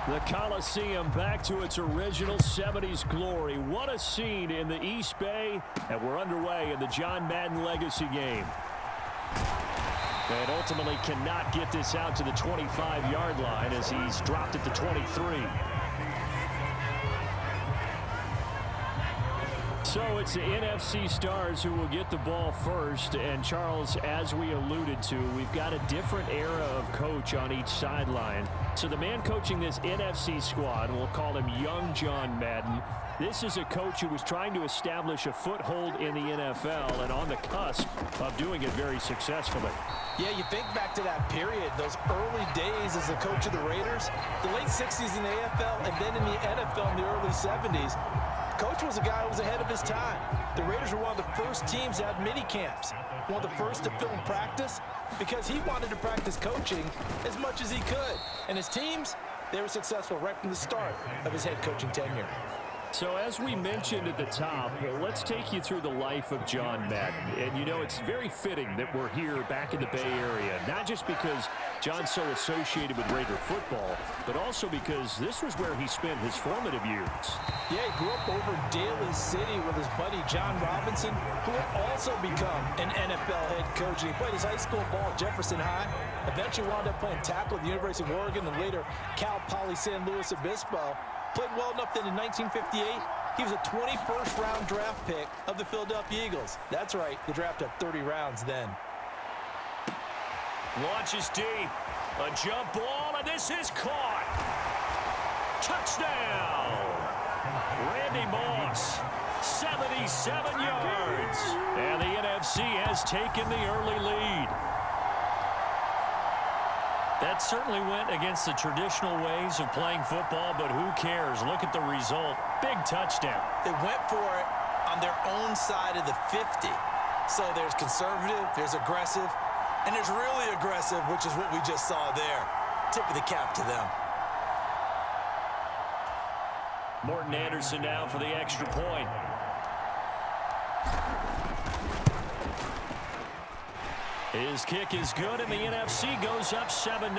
The Coliseum back to its original 70s glory. What a scene in the East Bay, and we're underway in the John Madden Legacy game. And ultimately cannot get this out to the 25-yard line as he's dropped at the 23. So it's the NFC stars who will get the ball first. And Charles, as we alluded to, we've got a different era of coach on each sideline. So the man coaching this NFC squad, we'll call him Young John Madden. This is a coach who was trying to establish a foothold in the NFL and on the cusp of doing it very successfully. Yeah, you think back to that period, those early days as the coach of the Raiders, the late 60s in the AFL and then in the NFL in the early 70s. Coach was a guy who was ahead of his time. The Raiders were one of the first teams to have mini camps, one of the first to film practice, because he wanted to practice coaching as much as he could. And his teams, they were successful right from the start of his head coaching tenure. So as we mentioned at the top, let's take you through the life of John Madden. And you know, it's very fitting that we're here back in the Bay Area, not just because John's so associated with Raider football, but also because this was where he spent his formative years. Yeah, he grew up over in Daly City with his buddy John Robinson, who would also become an NFL head coach. He played his high school ball at Jefferson High, eventually wound up playing tackle at the University of Oregon, and later Cal Poly San Luis Obispo. Played well enough that in 1958, he was a 21st round draft pick of the Philadelphia Eagles. That's right, the draft had 30 rounds then. Launches deep, a jump ball, and this is caught. Touchdown! Randy Moss, 77 yards. And the NFC has taken the early lead. That certainly went against the traditional ways of playing football, but who cares? Look at the result. Big touchdown. They went for it on their own side of the 50. So there's conservative, there's aggressive, and there's really aggressive, which is what we just saw there. Tip of the cap to them. Morton Anderson now for the extra point. His kick is good, and the NFC goes up 7-0. A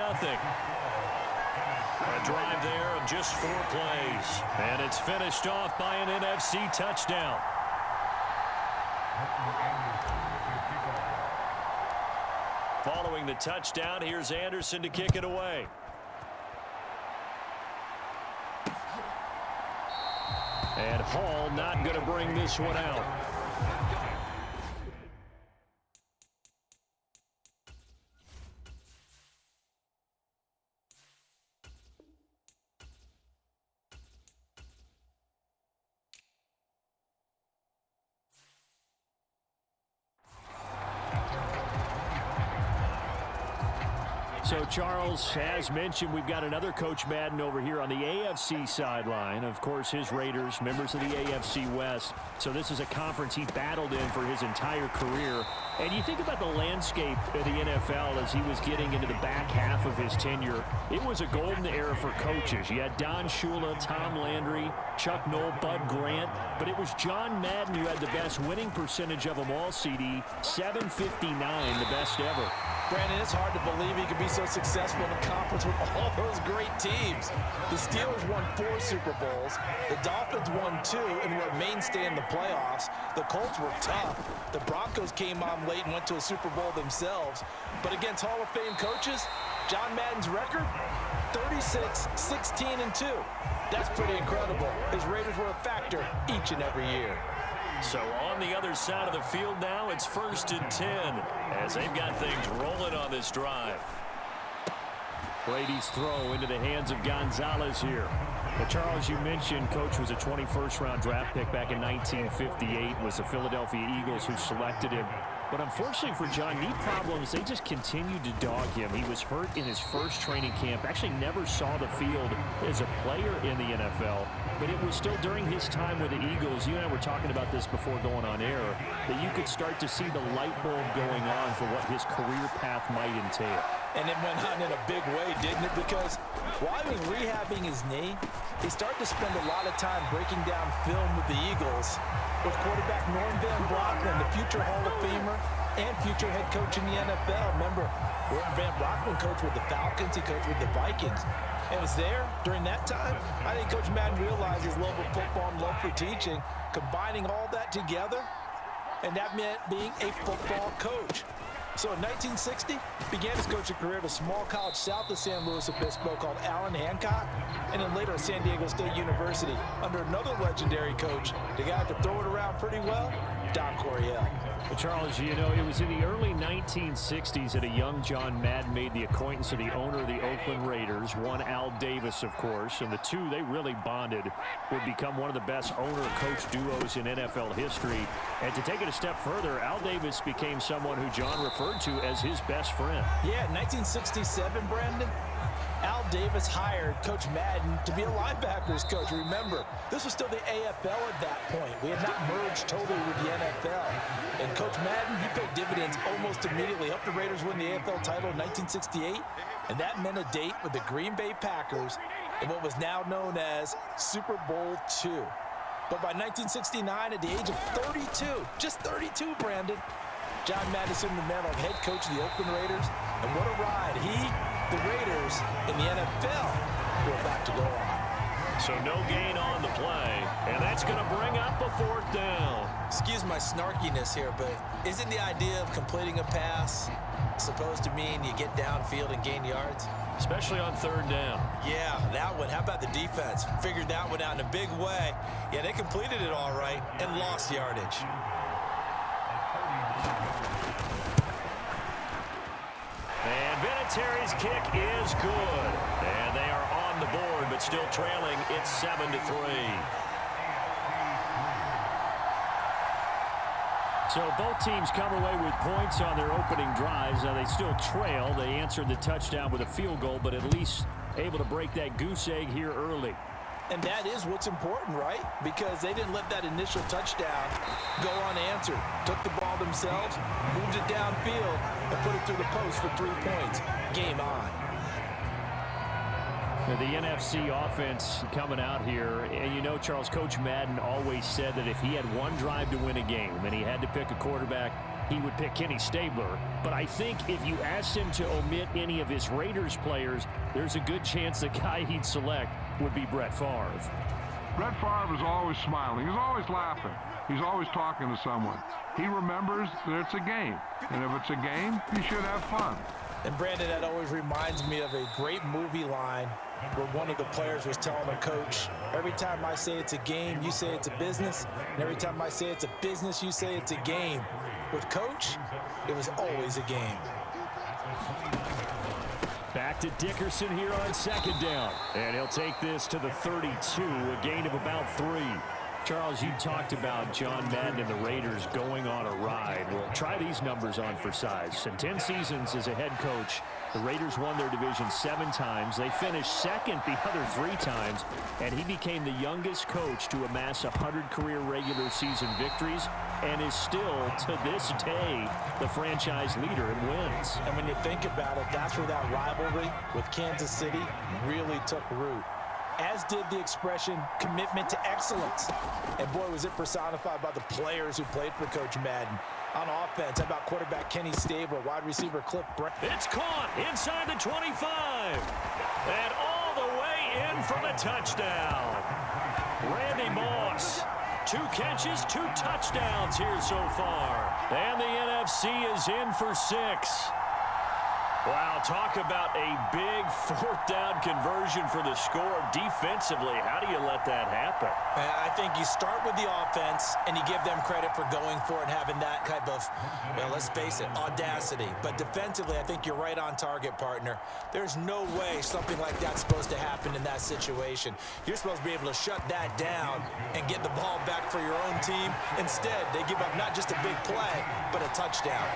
drive there of just 4 plays. And it's finished off by an NFC touchdown. Following the touchdown, here's Anderson to kick it away. And Hall not going to bring this one out. So, Charles, as mentioned, we've got another Coach Madden over here on the AFC sideline. Of course, his Raiders, members of the AFC West. So this is a conference he battled in for his entire career. And you think about the landscape of the NFL as he was getting into the back half of his tenure. It was a golden era for coaches. You had Don Shula, Tom Landry, Chuck Noll, Bud Grant. But it was John Madden who had the best winning percentage of them all, CD. 759, the best ever. Brandon, it's hard to believe he could be so successful in a conference with all those great teams. The Steelers won 4 Super Bowls. The Dolphins won 2 and were a mainstay in the playoffs. The Colts were tough. The Broncos came on late and went to a Super Bowl themselves. But against Hall of Fame coaches, John Madden's record, 36, 16, and 2. That's pretty incredible. His Raiders were a factor each and every year. So on the other side of the field now, it's 1st and 10 as they've got things rolling on this drive. Brady's throw into the hands of Gonzalez here. But Charles, you mentioned Coach was a 21st round draft pick back in 1958. It was the Philadelphia Eagles who selected him. But unfortunately for John, knee problems, they just continued to dog him. He was hurt in his first training camp, actually never saw the field as a player in the NFL. But it was still during his time with the Eagles, you and I were talking about this before going on air, that you could start to see the light bulb going on for what his career path might entail. And it went on in a big way, didn't it? Because while he was rehabbing his knee, he started to spend a lot of time breaking down film with the Eagles with quarterback Norm Van Brocklin, the future Hall of Famer and future head coach in the NFL. Remember, Norm Van Brocklin coached with the Falcons. He coached with the Vikings. And it was there during that time, I think Coach Madden realized his love of football and love for teaching, combining all that together, and that meant being a football coach. So in 1960, began his coaching career at a small college south of San Luis Obispo called Allen Hancock, and then later at San Diego State University under another legendary coach, the guy that could throw it around pretty well, Don Coryell. Well, Charles, you know, it was in the early 1960s that a young John Madden made the acquaintance of the owner of the Oakland Raiders, one Al Davis, of course, and the two, they really bonded, would become one of the best owner-coach duos in NFL history. And to take it a step further, Al Davis became someone who John referred to as his best friend. Yeah, 1967, Brandon, Al Davis hired Coach Madden to be a linebackers coach. Remember, this was still the AFL at that point. We had not merged totally with the NFL. And Coach Madden, he paid dividends almost immediately. Helped the Raiders win the AFL title in 1968. And that meant a date with the Green Bay Packers in what was now known as Super Bowl II. But by 1969, at the age of 32, just 32, Brandon, John Madden assumed the mantle of head coach of the Oakland Raiders. And what a ride he, the Raiders, and the NFL were about to go on. So no gain on the play, and that's going to bring up a 4th down. Excuse my snarkiness here, but isn't the idea of completing a pass supposed to mean you get downfield and gain yards? Especially on 3rd down. Yeah, that one. How about the defense? Figured that one out in a big way. Yeah, they completed it all right and lost yardage. And Vinatieri's kick is good. And they are on the board, but still trailing. It's 7-3. So both teams come away with points on their opening drives. Now they still trail. They answered the touchdown with a field goal, but at least able to break that goose egg here early. And that is what's important, right? Because they didn't let that initial touchdown go unanswered. Took the ball themselves, moved it downfield, and put it through the post for 3 points. Game on. The NFC offense coming out here, and you know, Charles, Coach Madden always said that if he had one drive to win a game and he had to pick a quarterback, he would pick Kenny Stabler. But I think if you asked him to omit any of his Raiders players, there's a good chance the guy he'd select would be Brett Favre. Brett Favre is always smiling. He's always laughing. He's always talking to someone. He remembers that it's a game. And if it's a game, you should have fun. And Brandon, that always reminds me of a great movie line where one of the players was telling a coach, every time I say it's a game, you say it's a business. And every time I say it's a business, you say it's a game. With Coach, it was always a game. Back to Dickerson here on 2nd down. And he'll take this to the 32, a gain of about 3. Charles, you talked about John Madden and the Raiders going on a ride. Well, try these numbers on for size. In 10 seasons as a head coach, the Raiders won their division 7 times. They finished second the other 3 times, and he became the youngest coach to amass 100 career regular season victories and is still, to this day, the franchise leader in wins. And when you think about it, that's where that rivalry with Kansas City really took root. As did the expression commitment to excellence. And boy, was it personified by the players who played for Coach Madden. On offense, how about quarterback Kenny Stabler, wide receiver Cliff Brent. It's caught inside the 25. And all the way in for the touchdown. Randy Moss. 2 catches, 2 touchdowns here so far. And the NFC is in for 6. Wow, talk about a big 4th down conversion for the score. Defensively, how do you let that happen? I think you start with the offense and you give them credit for going for it and having that type of, well, let's face it, audacity. But defensively, I think you're right on target, partner. There's no way something like that's supposed to happen in that situation. You're supposed to be able to shut that down and get the ball back for your own team. Instead, they give up not just a big play, but a touchdown.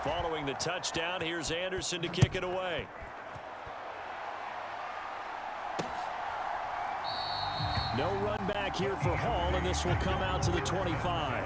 Following the touchdown, here's Anderson to kick it away. No run back here for Hall, and this will come out to the 25.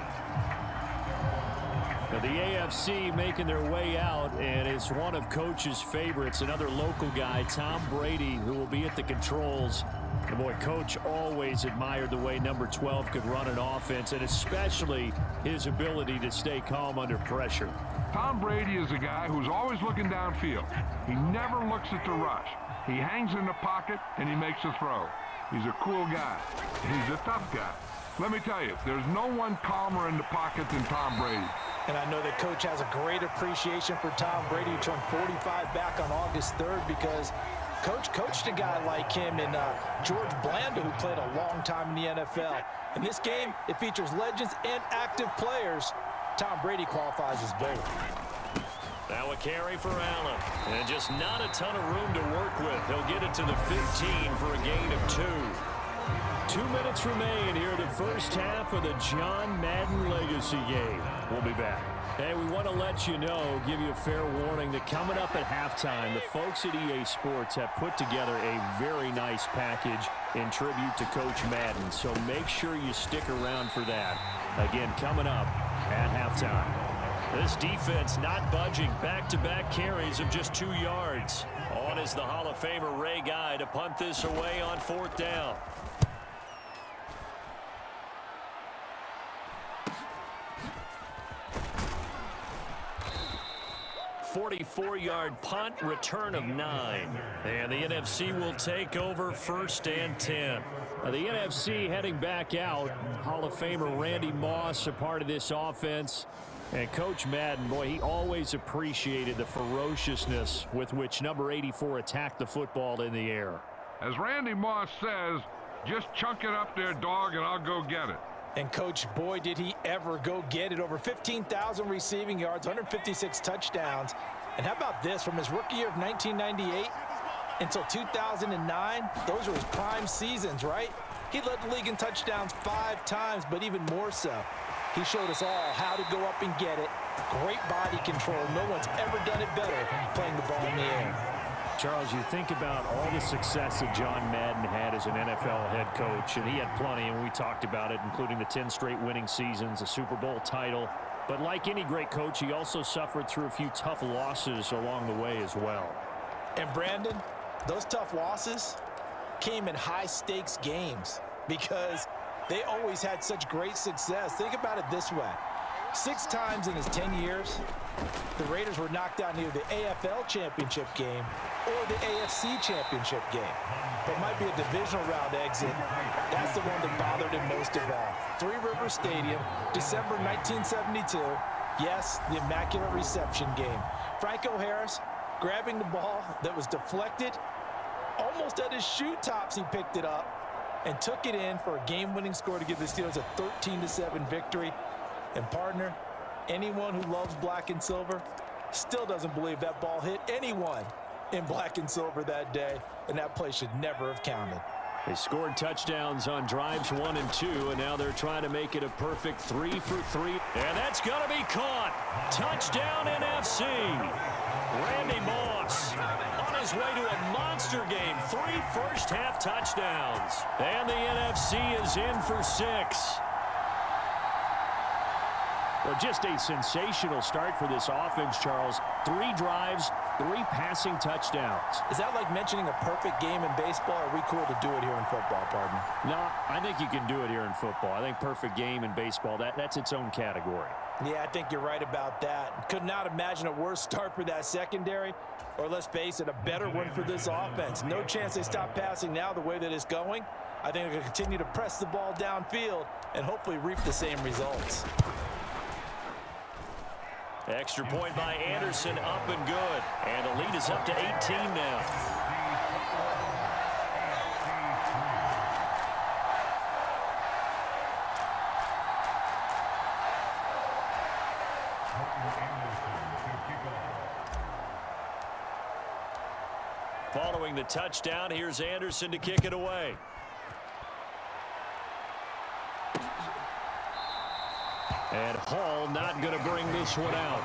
Now the AFC making their way out, and it's one of Coach's favorites, another local guy, Tom Brady, who will be at the controls. And boy, Coach always admired the way number 12 could run an offense, and especially his ability to stay calm under pressure. Tom Brady is a guy who's always looking downfield. He never looks at the rush. He hangs in the pocket, and he makes a throw. He's a cool guy. He's a tough guy. Let me tell you, there's no one calmer in the pocket than Tom Brady. And I know that Coach has a great appreciation for Tom Brady, who turned 45 back on August 3rd, because Coach coached a guy like him in George Blanda, who played a long time in the NFL. In this game, it features legends and active players. Tom Brady qualifies as both. Now a carry for Allen. And just not a ton of room to work with. He'll get it to the 15 for a gain of 2. 2 minutes remain here in the first half of the John Madden Legacy game. We'll be back. Hey, we want to let you know, give you a fair warning that coming up at halftime, the folks at EA Sports have put together a very nice package in tribute to Coach Madden. So make sure you stick around for that. Again, coming up at halftime. This defense not budging. Back-to-back carries of just 2 yards. On is the Hall of Famer Ray Guy to punt this away on 4th down. 44-yard punt, return of 9. And the NFC will take over 1st and 10. Now the NFC heading back out. Hall of Famer Randy Moss a part of this offense. And Coach Madden, boy, he always appreciated the ferociousness with which number 84 attacked the football in the air. As Randy Moss says, just chunk it up there, dog, and I'll go get it. And, Coach, boy, did he ever go get it. Over 15,000 receiving yards, 156 touchdowns. And how about this? From his rookie year of 1998 until 2009, those were his prime seasons, right? He led the league in touchdowns 5 times, but even more so, he showed us all how to go up and get it. Great body control. No one's ever done it better playing the ball in the air. Charles, you think about all the success that John Madden had as an NFL head coach, and he had plenty, and we talked about it, including the 10 straight winning seasons, a Super Bowl title. But like any great coach, he also suffered through a few tough losses along the way as well. And, Brandon, those tough losses came in high-stakes games because they always had such great success. Think about it this way. 6 times in his 10 years, the Raiders were knocked out in either the AFL championship game or the AFC championship game. But might be a divisional round exit. That's the one that bothered him most of all. Three River Stadium, December 1972. Yes, the Immaculate Reception game. Franco Harris grabbing the ball that was deflected. Almost at his shoe tops, he picked it up and took it in for a game-winning score to give the Steelers a 13-7 victory. And, partner, anyone who loves black and silver still doesn't believe that ball hit anyone in black and silver that day, and that play should never have counted. They scored touchdowns on drives 1 and 2, and now they're trying to make it a perfect 3 for 3. And that's going to be caught. Touchdown NFC. Randy Moss on his way to a monster game. 3 first-half touchdowns. And the NFC is in for 6. Well, just a sensational start for this offense, Charles. 3 drives, 3 passing touchdowns. Is that like mentioning a perfect game in baseball, or are we cool to do it here in football, partner? No, I think you can do it here in football. I think perfect game in baseball, that's its own category. Yeah, I think you're right about that. Could not imagine a worse start for that secondary, or let's face it, a better one for this offense. No chance they stop passing now the way that it's going. I think they're going to continue to press the ball downfield and hopefully reap the same results. Extra point by Anderson, up and good. And the lead is up to 18 now. Following the touchdown, here's Anderson to kick it away. And Hall not going to bring this one out.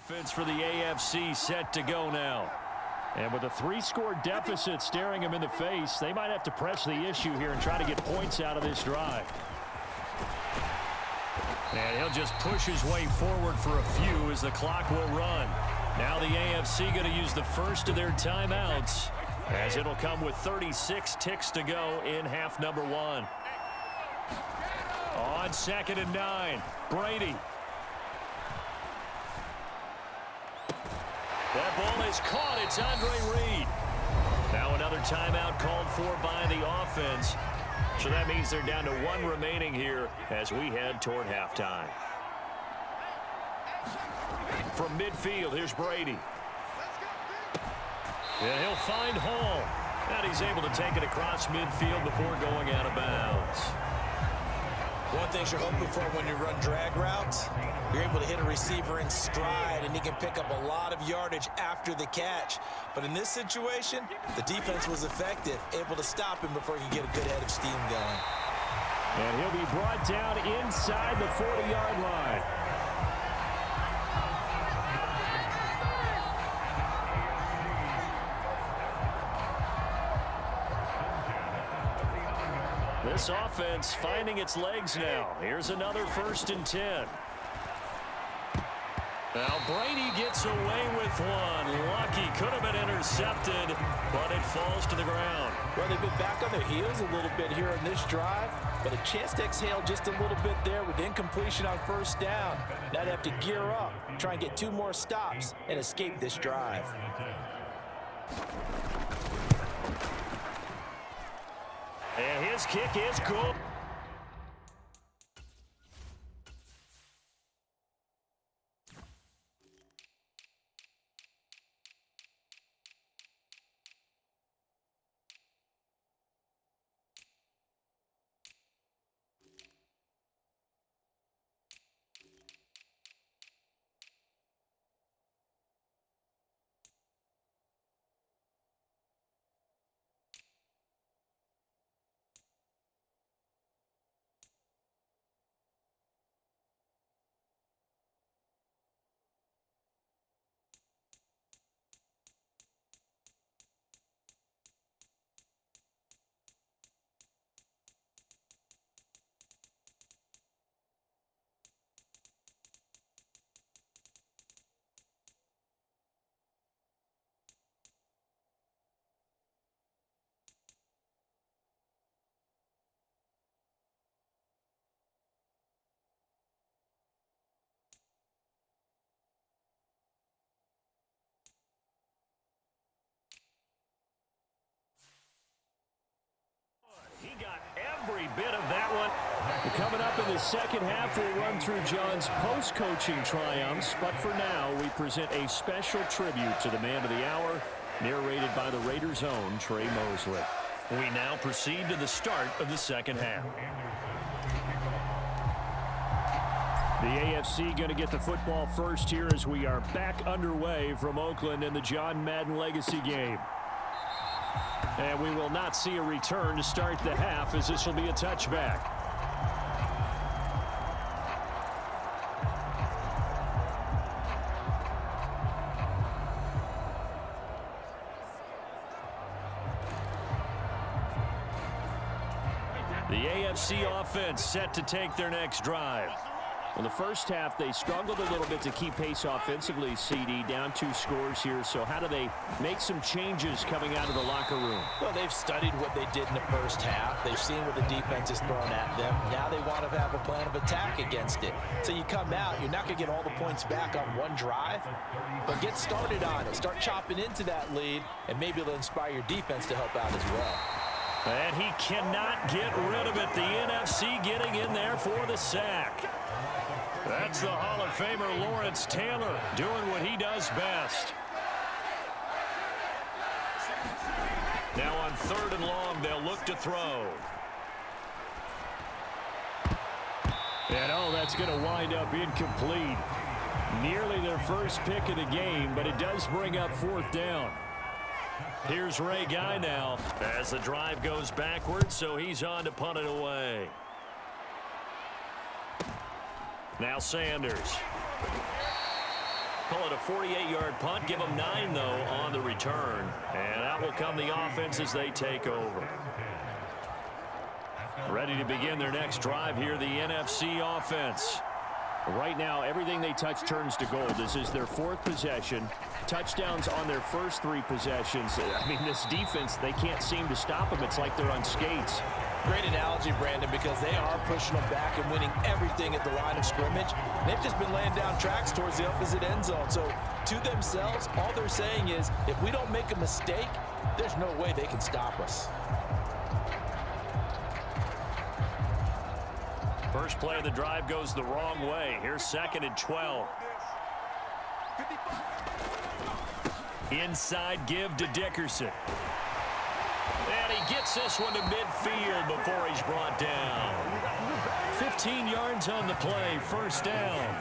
offense for the AFC set to go now. And with a 3-score deficit staring them in the face, they might have to press the issue here and try to get points out of this drive. And he'll just push his way forward for a few as the clock will run. Now the AFC going to use the first of their timeouts, as it'll come with 36 ticks to go in half number 1. On 2nd and 9, Brady. That ball is caught. It's Andre Reed. Now another timeout called for by the offense. So that means they're down to 1 remaining here as we head toward halftime. From midfield, here's Brady. And he'll find Hall. And he's able to take it across midfield before going out of bounds. One thing you're hoping for when you run drag routes, you're able to hit a receiver in stride, and he can pick up a lot of yardage after the catch. But in this situation, the defense was effective, able to stop him before he could get a good head of steam going. And he'll be brought down inside the 40-yard line. This offense finding its legs now. Here's another 1st and 10. Now Brady gets away with one. Lucky, could have been intercepted, but it falls to the ground. Well, they've been back on their heels a little bit here in this drive, but a chance to exhale just a little bit there with incompletion on 1st down. Now they have to gear up, try and get 2 more stops, and escape this drive. And his kick is good. He got every bit of that one. Coming up in the second half, we'll run through John's post-coaching triumphs. But for now, we present a special tribute to the man of the hour, narrated by the Raiders' own Trey Mosley. We now proceed to the start of the second half. The AFC going to get the football first here as we are back underway from Oakland in the John Madden Legacy game. And we will not see a return to start the half, as this will be a touchback. The AFC offense set to take their next drive. In the first half, they struggled a little bit to keep pace offensively, CD, down 2 scores here. So how do they make some changes coming out of the locker room? Well, they've studied what they did in the first half. They've seen what the defense has thrown at them. Now they want to have a plan of attack against it. So you come out, you're not going to get all the points back on one drive, but get started on it. Start chopping into that lead, and maybe it'll inspire your defense to help out as well. And he cannot get rid of it. The NFC getting in there for the sack. That's the Hall of Famer Lawrence Taylor doing what he does best. Now on 3rd and long, they'll look to throw. And oh, that's going to wind up incomplete. Nearly their first pick of the game, but it does bring up 4th down. Here's Ray Guy now as the drive goes backwards, so he's on to punt it away. Now Sanders. Call it a 48-yard punt. Give them 9, though, on the return. And out will come the offense as they take over. Ready to begin their next drive here, the NFC offense. Right now, everything they touch turns to gold. This is their 4th possession. Touchdowns on their first 3 possessions. I mean, this defense, they can't seem to stop them. It's like they're on skates. Great analogy, Brandon, because they are pushing them back and winning everything at the line of scrimmage. They've just been laying down tracks towards the opposite end zone. So to themselves, all they're saying is, if we don't make a mistake, there's no way they can stop us. First play of the drive goes the wrong way. Here's 2nd and 12. Inside give to Dickerson. And he gets this one to midfield before he's brought down. 15 yards on the play, first down.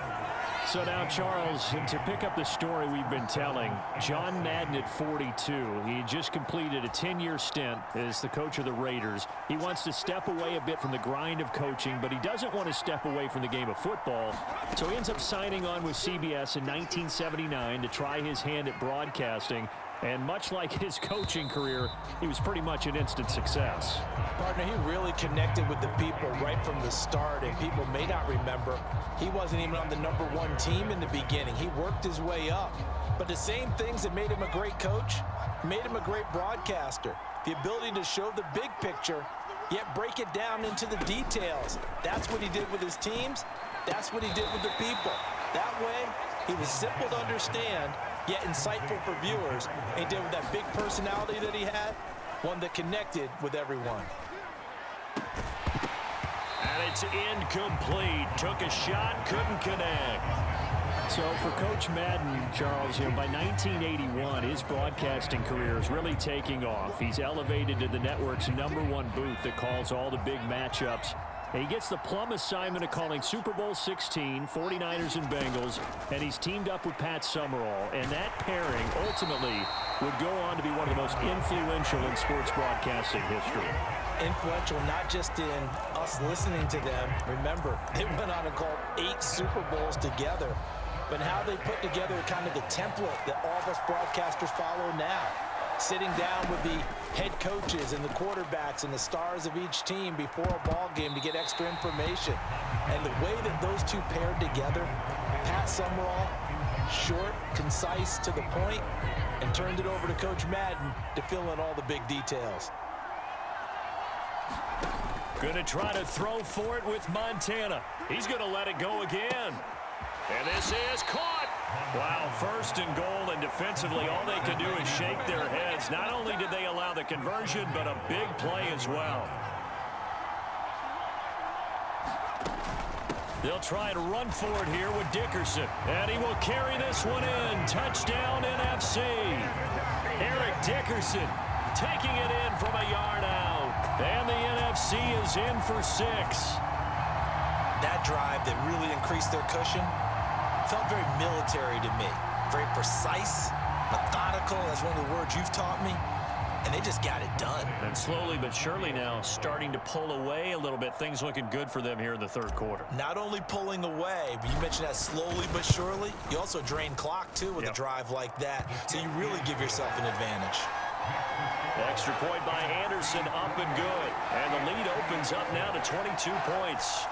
So now, Charles, to pick up the story we've been telling, John Madden at 42. He had just completed a 10-year stint as the coach of the Raiders. He wants to step away a bit from the grind of coaching, but he doesn't want to step away from the game of football. So he ends up signing on with CBS in 1979 to try his hand at broadcasting. And much like his coaching career, he was pretty much an instant success. Partner, he really connected with the people right from the start, and people may not remember, he wasn't even on the #1 team in the beginning. He worked his way up. But the same things that made him a great coach made him a great broadcaster. The ability to show the big picture, yet break it down into the details. That's what he did with his teams. That's what he did with the people. That way, he was simple to understand, yet insightful for viewers. And he did with that big personality that he had, one that connected with everyone. And it's incomplete. Took a shot, couldn't connect. So for Coach Madden, Charles, by 1981, his broadcasting career is really taking off. He's elevated to the network's #1 booth that calls all the big matchups. And he gets the plum assignment of calling Super Bowl 16, 49ers and Bengals, and he's teamed up with Pat Summerall. And that pairing ultimately would go on to be one of the most influential in sports broadcasting history. Influential not just in us listening to them. Remember, they went on and called 8 Super Bowls together. But how they put together kind of the template that all of us broadcasters follow now. Sitting down with the head coaches and the quarterbacks and the stars of each team before a ball game to get extra information. And the way that those two paired together, Pat Summerall, short, concise, to the point, and turned it over to Coach Madden to fill in all the big details. Going to try to throw for it with Montana. He's going to let it go again. And this is caught. Wow, 1st and goal, and defensively all they could do is shake their heads. Not only did they allow the conversion, but a big play as well. They'll try to run for it here with Dickerson. And he will carry this one in. Touchdown NFC. Eric Dickerson taking it in from a yard out. And the NFC is in for 6. That drive that really increased their cushion felt very military to me. Very precise, methodical. That's one of the words you've taught me. And they just got it done. And slowly but surely now starting to pull away a little bit. Things looking good for them here in the 3rd quarter. Not only pulling away, but you mentioned that slowly but surely. You also drain clock, too, with a drive like that. So you really give yourself an advantage. Extra point by Anderson, up and good. And the lead opens up now to 22 points.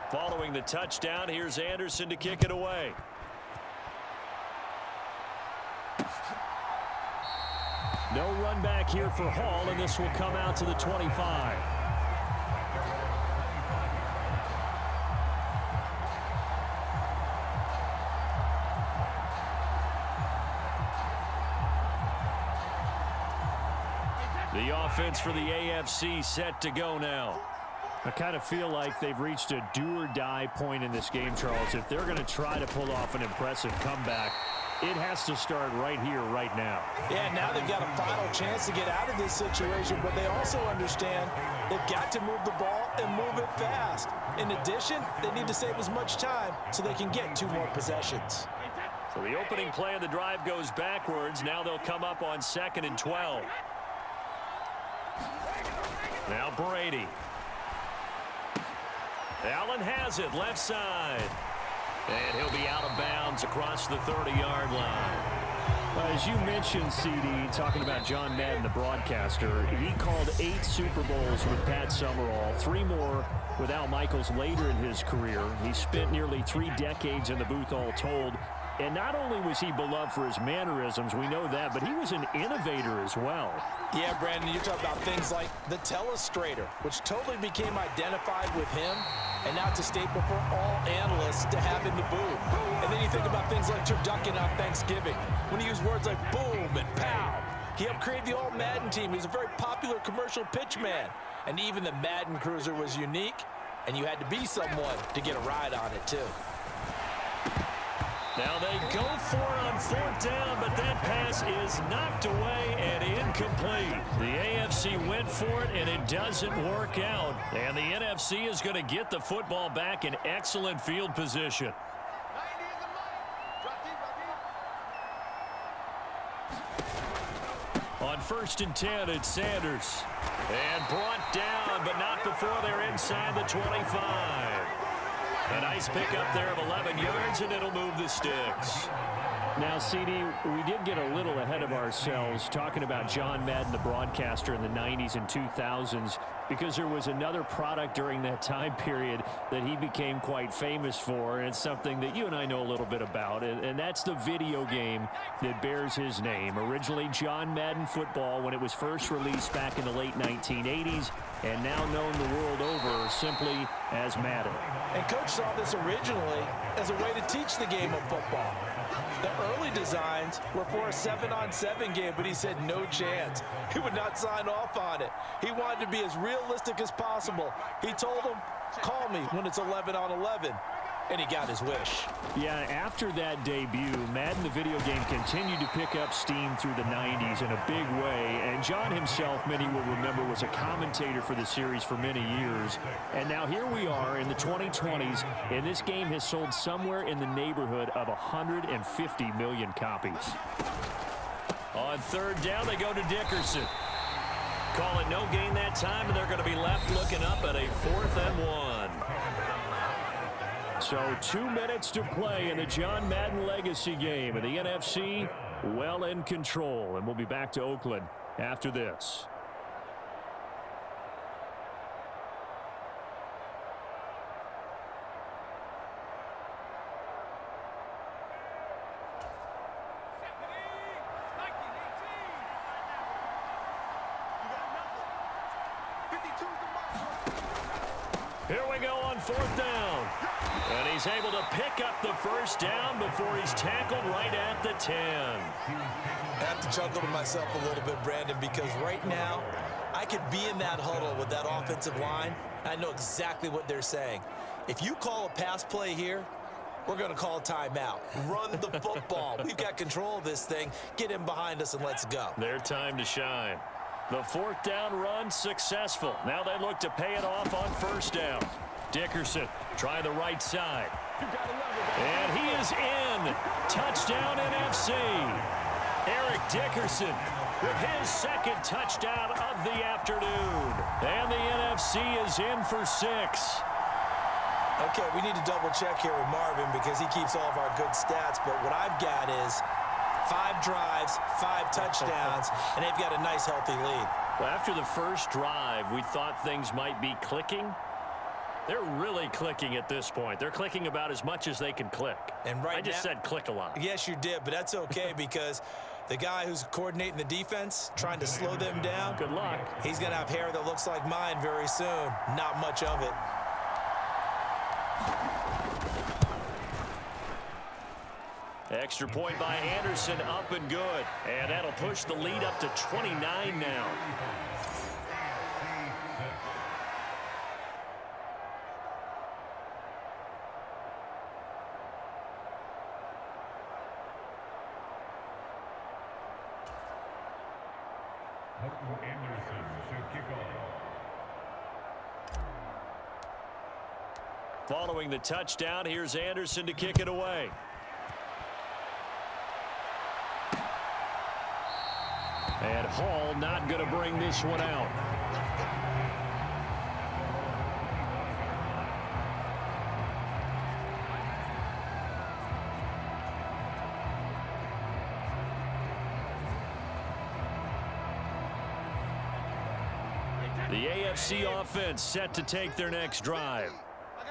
Following the touchdown, here's Anderson to kick it away. No run back here for Hall, and this will come out to the 25. The offense for the AFC set to go now. I kind of feel like they've reached a do-or-die point in this game, Charles. If they're going to try to pull off an impressive comeback, it has to start right here, right now. Yeah, now they've got a final chance to get out of this situation, but they also understand they've got to move the ball and move it fast. In addition, they need to save as much time so they can get 2 more possessions. So the opening play of the drive goes backwards. Now they'll come up on 2nd and 12. Now Brady. Allen has it, left side. And he'll be out of bounds across the 30-yard line. Well, as you mentioned, CD, talking about John Madden, the broadcaster, he called 8 Super Bowls with Pat Summerall, 3 more with Al Michaels later in his career. He spent nearly 3 decades in the booth all told. And not only was he beloved for his mannerisms, we know that, but he was an innovator as well. Yeah, Brandon, you talk about things like the telestrator, which totally became identified with him, and now it's a staple for all analysts to have in the booth. And then you think about things like turducken on Thanksgiving, when he used words like boom and pow. He helped create the All-Madden team. He was a very popular commercial pitch man. And even the Madden Cruiser was unique, and you had to be someone to get a ride on it, too. Now they go for it on 4th down, but that pass is knocked away and incomplete. The AFC went for it, and it doesn't work out. And the NFC is going to get the football back in excellent field position. On 1st and 10, it's Sanders. And brought down, but not before they're inside the 25. A nice pickup there of 11 yards, and it'll move the sticks. Now, CD, we did get a little ahead of ourselves talking about John Madden, the broadcaster in the 90s and 2000s, because there was another product during that time period that he became quite famous for, and it's something that you and I know a little bit about, and that's the video game that bears his name. Originally John Madden Football when it was first released back in the late 1980s, and now known the world over simply as Madden. And Coach saw this originally as a way to teach the game of football. The early designs were for a 7-on-7 game, but he said no chance. He would not sign off on it. He wanted to be as realistic as possible. He told them, call me when it's 11-on-11. And he got his wish. Yeah, after that debut, Madden the video game continued to pick up steam through the 90s in a big way. And John himself, many will remember, was a commentator for the series for many years. And now here we are in the 2020s, and this game has sold somewhere in the neighborhood of 150 million copies. On 3rd down, they go to Dickerson. Call it no gain that time, and they're going to be left looking up at a 4th and 1. So 2 minutes to play in the John Madden legacy game, and the NFC well in control. And we'll be back to Oakland after this. Here we go on 4th down. And he's able to pick up the 1st down before he's tackled right at the 10. I have to chuckle to myself a little bit, Brandon, because right now I could be in that huddle with that offensive line. I know exactly what they're saying. If you call a pass play here, we're going to call a timeout. Run the football. We've got control of this thing. Get him behind us and let's go. Their time to shine. The 4th down run successful. Now they look to pay it off on 1st down. Dickerson try the right side. And he is in. Touchdown NFC. Eric Dickerson with his 2nd touchdown of the afternoon. And the NFC is in for 6. Okay, we need to double check here with Marvin because he keeps all of our good stats. But what I've got is 5 drives, 5 touchdowns, and they've got a nice, healthy lead. Well, after the first drive, we thought things might be clicking. They're really clicking at this point. They're clicking about as much as they can click. And right I just said click a lot. Yes, you did, but that's okay because the guy who's coordinating the defense, trying to slow them down, good luck. He's going to have hair that looks like mine very soon. Not much of it. Extra point by Anderson, up and good. And that'll push the lead up to 29 now. Anderson should kick off. Following the touchdown, here's Anderson to kick it away. Hall not going to bring this one out. The AFC offense set to take their next drive.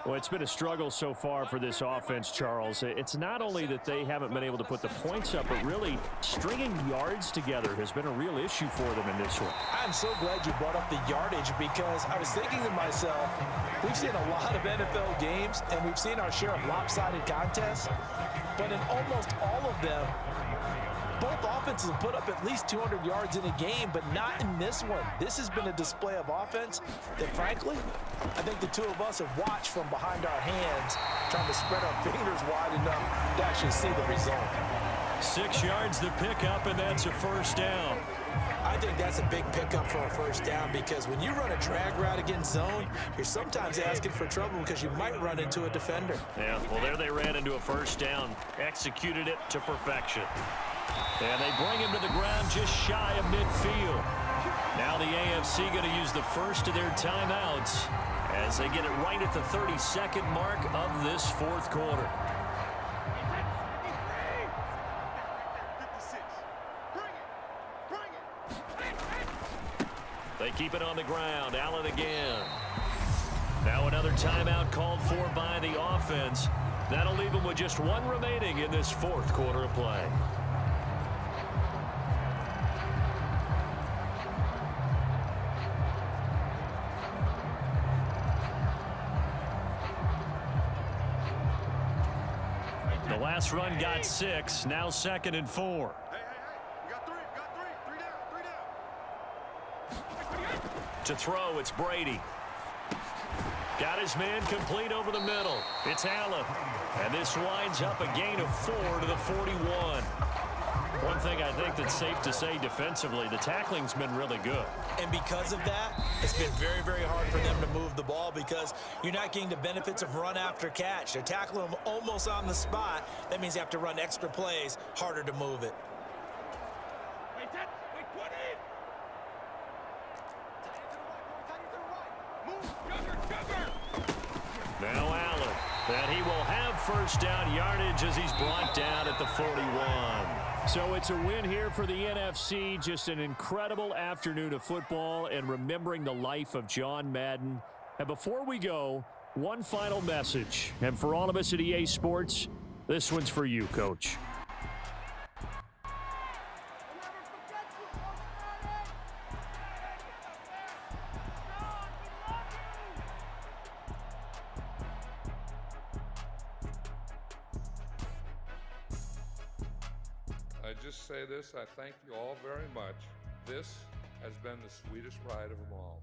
Well, it's been a struggle so far for this offense, Charles. It's not only that they haven't been able to put the points up, but really stringing yards together has been a real issue for them in this one. I'm so glad you brought up the yardage because I was thinking to myself, we've seen a lot of NFL games and we've seen our share of lopsided contests, but in almost all of them, both offenses have put up at least 200 yards in a game, but not in this one. This has been a display of offense that, frankly, I think the two of us have watched from behind our hands, trying to spread our fingers wide enough to actually see the result. 6 yards the pickup, and that's a first down. I think that's a big pickup for a first down because when you run a drag route against zone, you're sometimes asking for trouble because you might run into a defender. Yeah, well, there they ran into a first down, executed it to perfection. And they bring him to the ground just shy of midfield. Now the AFC going to use the first of their timeouts as they get it right at the 32nd mark of this fourth quarter. They keep it on the ground. Allen again. Now another timeout called for by the offense. That'll leave them with just one remaining in this fourth quarter of play. The last run got 6, now 2nd and 4. You got three down. To throw, it's Brady. Got his man complete over the middle. It's Allen. And this winds up a gain of 4 to the 41. One thing I think that's safe to say defensively, the tackling's been really good. And because of that, it's been very, very hard for them to move the ball because you're not getting the benefits of run after catch. They're tackling them almost on the spot. That means you have to run extra plays, harder to move it. Now Allen. And he will have first down yardage as he's brought down at the 41. So it's a win here for the NFC. Just an incredible afternoon of football and remembering the life of John Madden. And before we go, one final message. And for all of us at EA Sports, this one's for you, Coach. I just say this, I thank you all very much. This has been the sweetest ride of them all.